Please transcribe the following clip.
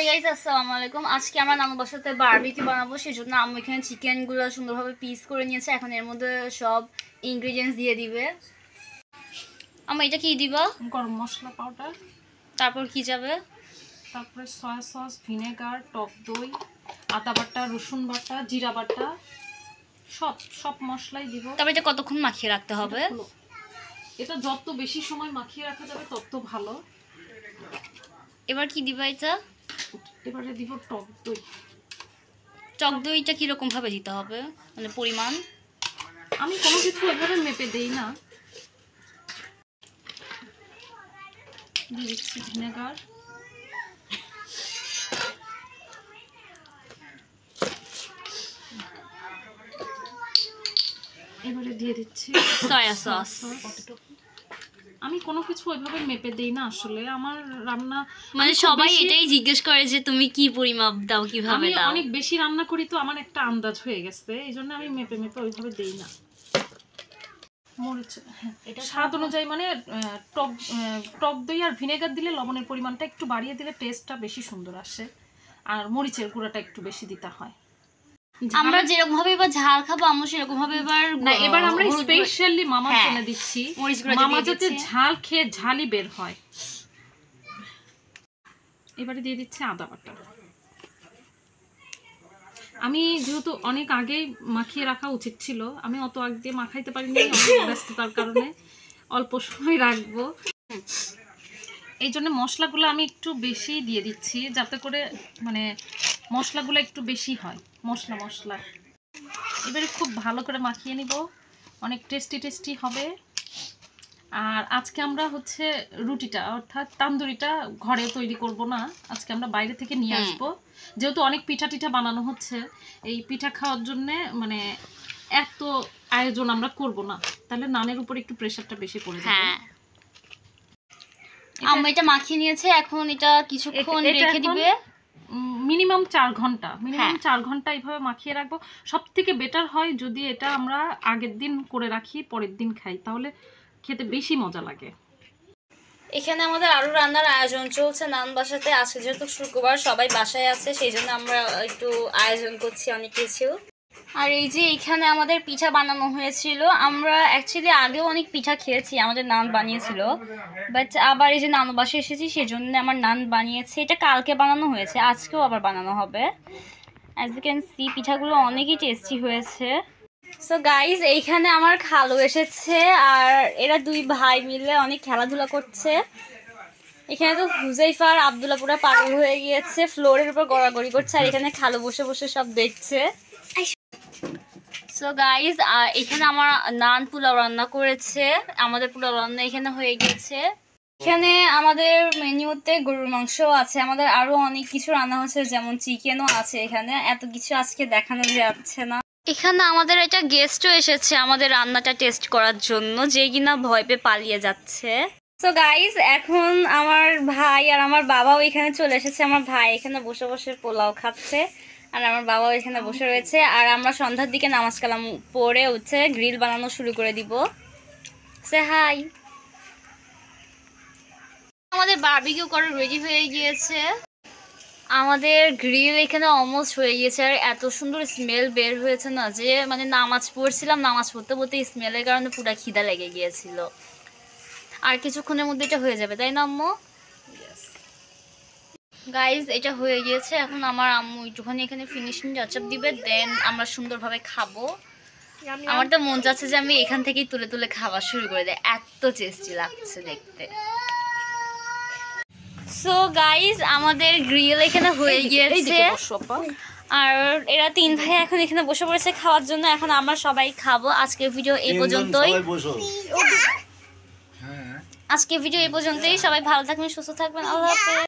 Guys আসসালামু আলাইকুম। আজকে আমরা নানু বাসাতে বারবিকিউ বানাবো, সেজন্য আম্মু এখানে চিকেনগুলো সুন্দরভাবে পিস করে নিয়েছে। এখন এর মধ্যে সব ইনগ্রেডিয়েন্টস দিয়ে দিবে। আম্মু এটা কি দিবা? গরম মশলা পাউডার, তারপর কি যাবে? তারপরে সয়া সস, ভিনেগার, টক দই, আদা বাটা, রসুন বাটা, জিরা বাটা, সব মশলাই দিব। তারপর এটা কতক্ষণ মাখিয়ে রাখতে হবে? এটা যত বেশি সময় মাখিয়ে রাখা যাবে তত ভালো। এবার কি দিবা এটা? এবারে দিব টক দই। টক দইটা কিরকম ভাবে দিতে হবে, মানে পরিমাণ? আমি কোনো কিছু এভাবে মেপে দেই না। দিয়ে দিচ্ছি ভিনেগার, এবারে দিয়ে দিচ্ছি সয়া সস। আমি কোনো কিছু ওইভাবে মেপে দেই না আসলে। আমার রান্না মানে সবাই এটাই জিজ্ঞেস করে যে তুমি কি পরিমাপ দাও, কিভাবে দাও। আমি অনেক বেশি রান্না করি তো আমার একটা আন্দাজ হয়ে গেছে, এইজন্য আমি মেপে ওইভাবে দেই না। মরিচ এটা স্বাদ অনুযায়ী, মানে টক দই আর ভিনেগার দিলে লবণের পরিমাণটা একটু বাড়িয়ে দিলে টেস্টটা বেশি সুন্দর আসে, আর মরিচের গুঁড়াটা একটু বেশি দিতে হয়। আমরা যেরকম ভাবে এবার ঝাল খাবো আমরা সেরকম ভাবে এবার আমরা স্পেশালি মামার জন্য দিচ্ছি, মামা যাতে ঝাল খেয়ে ঝালই বের হয়। এবারে দিয়ে দিচ্ছি আদা বাটা। আমি যেহেতু অনেক আগেই মাখিয়ে রাখা উচিত ছিল, আমি অত আগে মাখাইতে পারিনি ব্যস্ততার কারণে, অল্প সময় রাখবো। এই জন্য মশলাগুলো আমি একটু বেশি দিয়ে দিচ্ছি, যাতে করে মানে মশলাগুলো একটু বেশি হয়। মশলা এবারে খুব ভালো করে মাখিয়ে নিব, অনেক টেস্টি হবে। আর আজকে আমরা রুটিটা অর্থাৎ তান্দুরিটা ঘরে তৈরি করব না, আজকে আমরা বাইরে থেকে নিয়ে আসবো। যেহেতু অনেক পিঠা বানানো হচ্ছে, এই পিঠা খাওয়ার জন্য মানে এত আয়োজন আমরা করব না, তাহলে নানের উপর একটু প্রেসারটা বেশি পড়ে যাবে। আম্মু এটা মাখিয়ে নিয়েছে, এখন এটা কিছুক্ষণ রেখে দিবে, মিনিমাম 4 ঘন্টা। মিনিমাম 4 ঘন্টা এইভাবে মাখিয়ে রাখবো। সবথেকে বেটার হয় যদি এটা আমরা আগের দিন করে রাখি, পরের দিন খাই, তাহলে খেতে বেশি মজা লাগে। এখানে আমাদের আরো রান্নার আয়োজন চলছে নান বাসাতে। আজকে যেহেতু শুক্রবার, সবাই বাসায় আছে, সেই জন্য আমরা একটু আয়োজন করছি অনেক কিছু। আর এই যে এখানে আমাদের পিঠা বানানো হয়েছিল। আমরা অ্যাকচুয়ালি আগেও অনেক পিঠা খেয়েছি, আমাদের নান বানিয়েছিল, বাট আবার এই যে নানু বাসায় এসেছি সেজন্য আমার নান বানিয়েছে। এটা কালকে বানানো হয়েছে, আজকেও আবার বানানো হবে। অ্যাজ ইউ ক্যান সি পিঠাগুলো অনেকই টেস্টি হয়েছে। সো গাইজ, এইখানে আমার খালু এসেছে আর এরা দুই ভাই মিলে অনেক খেলাধুলা করছে। এখানে তো হুজাইফা আর আব্দুল্লাহ পুরা পাগল হয়ে গিয়েছে, ফ্লোরের উপর গড়াগড়ি করছে, আর এখানে খালু বসে বসে সব দেখছে। সো গাইজ, এখানে আমার নান পোলাও রান্না করেছে, আমাদের পোলাও রান্না এখানে হয়ে গেছে। এখানে আমাদের মেনুতে গরুর মাংস আছে, আমাদের আরো অনেক কিছু রান্না হচ্ছে, যেমন চিকেনও আছে। এখানে এত কিছু আজকে দেখানো যাচ্ছে না। এখানে আমাদের একটা গেস্টও এসেছে আমাদের রান্নাটা টেস্ট করার জন্য, যে কিনা ভয় পেয়ে পালিয়ে যাচ্ছে। সো গাইজ, এখন আমার ভাই আর আমার বাবাও এখানে চলে এসেছে। আমার ভাই এখানে বসে বসে পোলাও খাচ্ছে আর আমার বাবাও এখানে বসে রয়েছে। আর আমরা সন্ধ্যার দিকে নামাজ কালাম পড়ে গ্রিল বানানো শুরু করে দিব। সে হাই। আমাদের বারবিকিউ করা রেডি হয়ে গিয়েছে। আমাদের গ্রিল এখানে অলমোস্ট হয়ে গিয়েছে, আর এত সুন্দর স্মেল বের হয়েছে না, যে মানে নামাজ পড়ছিলাম, নামাজ পড়তে পড়তে স্মেলের কারণে পুরো খিদা লেগে গিয়েছিল। আর কিছুক্ষণের মধ্যে এটা হয়ে যাবে, তাই না আম্মু? গাইজ, এটা হয়ে গিয়েছে। এখন আমার আম্মু একটুখানি এখানে ফিনিশিং টাচআপ দিবে, দেন আমরা সুন্দরভাবে খাবো। আমার তো মন চাচ্ছে যে আমি এখান থেকেই তুলে তুলে খাওয়া শুরু করে দেয়, এত টেস্টি লাগছে দেখতে। সো গাইজ, আমাদের গ্রিল এখানে হয়ে গিয়েছে আর এরা তিন ভাই এখন এখানে বসে পড়েছে খাওয়ার জন্য। এখন আমরা সবাই খাবো। আজকের ভিডিও এই পর্যন্তই। সবাই ভালো থাকবেন, সুস্থ থাকবেন। আল্লাহ হাফেজ।